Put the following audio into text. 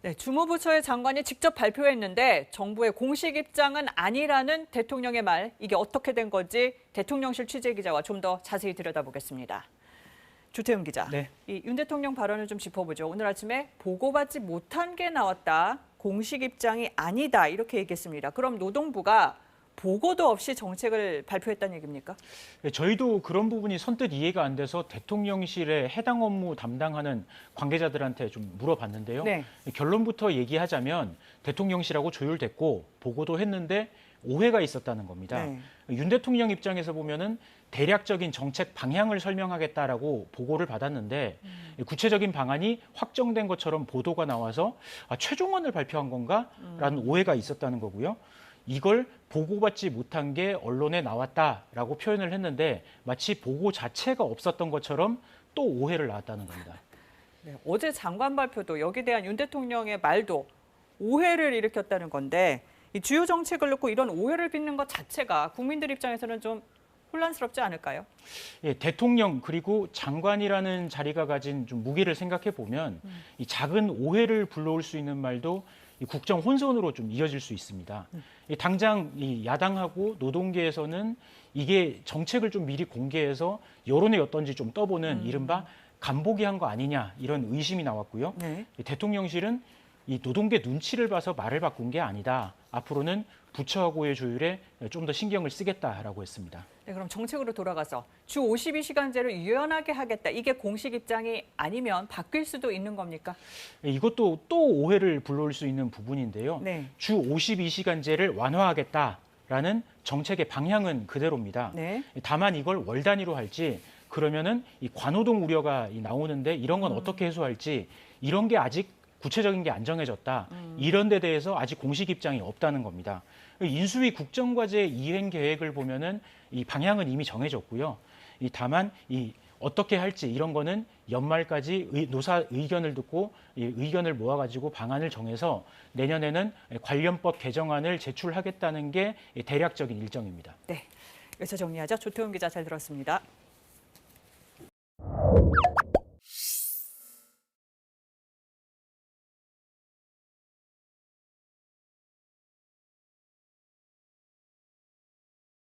네, 주무부처의 장관이 직접 발표했는데 정부의 공식 입장은 아니라는 대통령의 말, 이게 어떻게 된 건지 대통령실 취재기자와 좀 더 자세히 들여다보겠습니다. 주태훈 기자, 네. 이 윤 대통령 발언을 좀 짚어보죠. 오늘 아침에 보고받지 못한 게 나왔다, 공식 입장이 아니다 이렇게 얘기했습니다. 그럼 노동부가 보고도 없이 정책을 발표했다는 얘기입니까? 네, 저희도 그런 부분이 선뜻 이해가 안 돼서 대통령실에 해당 업무 담당하는 관계자들한테 좀 물어봤는데요. 네. 결론부터 얘기하자면 대통령실하고 조율됐고 보고도 했는데 오해가 있었다는 겁니다. 네. 윤 대통령 입장에서 보면은 대략적인 정책 방향을 설명하겠다라고 보고를 받았는데 구체적인 방안이 확정된 것처럼 보도가 나와서 최종안을 발표한 건가라는 오해가 있었다는 거고요. 이걸 보고받지 못한 게 언론에 나왔다라고 표현을 했는데 마치 보고 자체가 없었던 것처럼 또 오해를 낳았다는 겁니다. 네, 어제 장관 발표도 여기에 대한 윤 대통령의 말도 오해를 일으켰다는 건데 이 주요 정책을 놓고 이런 오해를 빚는 것 자체가 국민들 입장에서는 좀 혼란스럽지 않을까요? 예, 대통령 그리고 장관이라는 자리가 가진 좀 무게를 생각해 보면 이 작은 오해를 불러올 수 있는 말도 이 국정 혼선으로 좀 이어질 수 있습니다. 당장 이 야당하고 노동계에서는 이게 정책을 좀 미리 공개해서 여론이 어떤지 좀 떠보는 이른바 간보기 한 거 아니냐 이런 의심이 나왔고요. 네. 대통령실은 이 노동계 눈치를 봐서 말을 바꾼 게 아니다. 앞으로는 부처하고의 조율에 좀 더 신경을 쓰겠다라고 했습니다. 네, 그럼 정책으로 돌아가서 주 52시간제를 유연하게 하겠다. 이게 공식 입장이 아니면 바뀔 수도 있는 겁니까? 이것도 또 오해를 불러올 수 있는 부분인데요. 네. 주 52시간제를 완화하겠다라는 정책의 방향은 그대로입니다. 네. 다만 이걸 월 단위로 할지 그러면은 이 관호동 우려가 나오는데 이런 건 어떻게 해소할지 이런 게 아직 구체적인 게 안 정해졌다. 이런 데 대해서 아직 공식 입장이 없다는 겁니다. 인수위 국정과제 이행 계획을 보면은 이 방향은 이미 정해졌고요. 다만 이 어떻게 할지 이런 거는 연말까지 노사 의견을 듣고 이 의견을 모아가지고 방안을 정해서 내년에는 관련법 개정안을 제출하겠다는 게 대략적인 일정입니다. 네. 여기서 정리하죠. 조태훈 기자 잘 들었습니다.